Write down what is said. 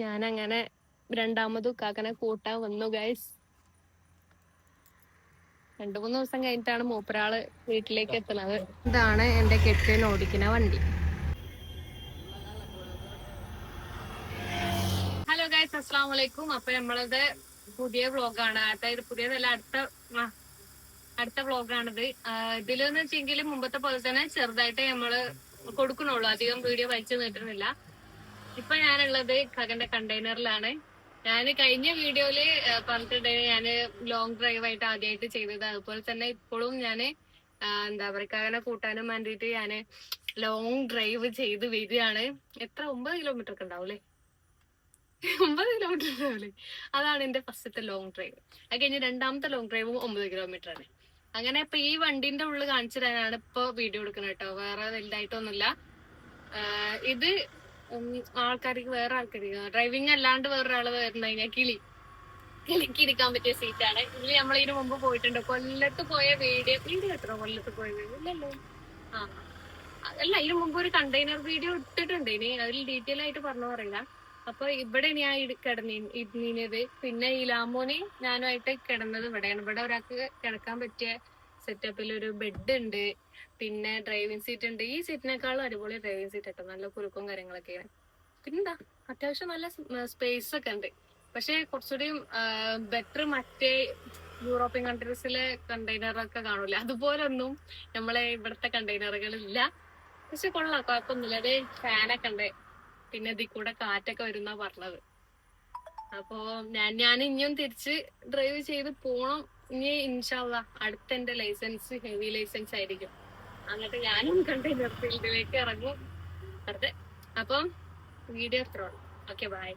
ഞാൻ അങ്ങനെ രണ്ടാമതും കാക്കനെ കൂട്ടാൻ വന്നു ഗൈസ്. 2-3 ദിവസം കഴിഞ്ഞിട്ടാണ് മൂപ്പരാള് വീട്ടിലേക്ക് എത്തുന്നത്. ഇതാണ് എന്റെ കെട്ടിന് ഓടിക്കുന്ന വണ്ടി. ഹലോ ഗൈസ്, അസ്സലാമു അലൈക്കും. അപ്പൊ നമ്മളത് പുതിയ വ്ളോഗാണ്, അതായത് പുതിയതല്ല, അടുത്ത വ്ളോഗാണിത്. ഇതിലെന്ന് വെച്ചെങ്കിൽ മുമ്പത്തെ പോലെ തന്നെ ചെറുതായിട്ട് നമ്മള് കൊടുക്കണുള്ളൂ, അധികം വീഡിയോ വലിച്ചു നീട്ടുന്നില്ല. ഇപ്പൊ ഞാനുള്ളത് കകന്റെ കണ്ടെയ്നറിലാണ്. ഞാൻ കഴിഞ്ഞ വീഡിയോയില് പറഞ്ഞിട്ടുണ്ട് ഞാന് ലോങ് ഡ്രൈവ് ആയിട്ട് ആദ്യമായിട്ട് ചെയ്തത്. അതുപോലെ തന്നെ ഇപ്പോഴും ഞാന് എന്താ പറയുക, കകനെ കൂട്ടാനും വേണ്ടിയിട്ട് ഞാന് ലോങ് ഡ്രൈവ് ചെയ്ത് വരികയാണ്. എത്ര 9 കിലോമീറ്റർ ഒക്കെ ഉണ്ടാവൂലേ? 9 കിലോമീറ്റർ ഉണ്ടാവില്ലേ? അതാണ് എന്റെ ഫസ്റ്റത്തെ ലോങ് ഡ്രൈവ്. അത് കഴിഞ്ഞ് രണ്ടാമത്തെ ലോങ് ഡ്രൈവും 9 കിലോമീറ്റർ ആണ്. അങ്ങനെ ഇപ്പൊ ഈ വണ്ടിന്റെ ഉള്ളിൽ കാണിച്ചു തരാനാണ് ഇപ്പൊ വീഡിയോ എടുക്കുന്നത് കേട്ടോ, വേറെ വലുതായിട്ടൊന്നുമില്ല. ഇത് വേറെ ആൾക്കാർക്ക് ഡ്രൈവിംഗ് അല്ലാണ്ട് വേറൊരാള് വരുന്ന കഴിഞ്ഞാൽ കിളിക്ക് ഇരിക്കാൻ പറ്റിയ സീറ്റാണ്. ഇതിൽ നമ്മൾ ഇതിനു മുമ്പ് പോയിട്ടുണ്ട്. കൊല്ലത്ത് പോയ വീഡിയോ എത്ര കൊല്ലത്ത് പോയ വീഡിയോ ഇല്ലല്ലോ. അല്ല, ഇതിനു മുമ്പ് ഒരു കണ്ടെയ്നർ വീഡിയോ ഇട്ടിട്ടുണ്ട്. ഇനി അതിൽ ഡീറ്റെയിൽ ആയിട്ട് പറഞ്ഞു പറയില്ല. അപ്പൊ ഇവിടെ ഞാൻ ഇരുന്നത്. പിന്നെ ഈ ലാമോന് ഞാനുമായിട്ട് കിടന്നത് ഇവിടെയാണ്. ഇവിടെ ഒരാൾക്ക് കിടക്കാൻ പറ്റിയ സെറ്റപ്പിൽ ഒരു ബെഡ് ഉണ്ട്, പിന്നെ ഡ്രൈവിംഗ് സീറ്റ് ഉണ്ട്. ഈ സീറ്റിനേക്കാളും അടിപൊളി ഡ്രൈവിംഗ് സീറ്റ് കേട്ടോ, നല്ല കുലുക്കും കാര്യങ്ങളൊക്കെയാണ്. പിന്നെന്താ, അത്യാവശ്യം നല്ല സ്പേസ് ഒക്കെ ഉണ്ട്. പക്ഷെ കുറച്ചുകൂടി ബെറ്റർ മറ്റേ യൂറോപ്യൻ കൺട്രീസിലെ കണ്ടെയ്നറൊക്കെ കാണൂല, അതുപോലൊന്നും നമ്മളെ ഇവിടുത്തെ കണ്ടെയ്നറുകളില്ല. പക്ഷെ കൊള്ളാം, കുഴപ്പമൊന്നുമില്ല. അത് ഫാനൊക്കെ ഉണ്ട്, പിന്നെ ഇതിൽ കൂടെ കാറ്റൊക്കെ വരുന്ന പറഞ്ഞത്. അപ്പോ ഞാൻ ഇനിയും തിരിച്ച് ഡ്രൈവ് ചെയ്ത് പോണം. ഇനി ഇൻഷാ അള്ളാ അടുത്ത എന്റെ ലൈസൻസ് ഹെവി ലൈസൻസ് ആയിരിക്കും. എന്നിട്ട് ഞാനും കണ്ടെയ്നർ ഫീൽഡിലേക്ക് ഇറങ്ങും. വെറുതെ. അപ്പം വീഡിയോ എത്ര? Okay, by.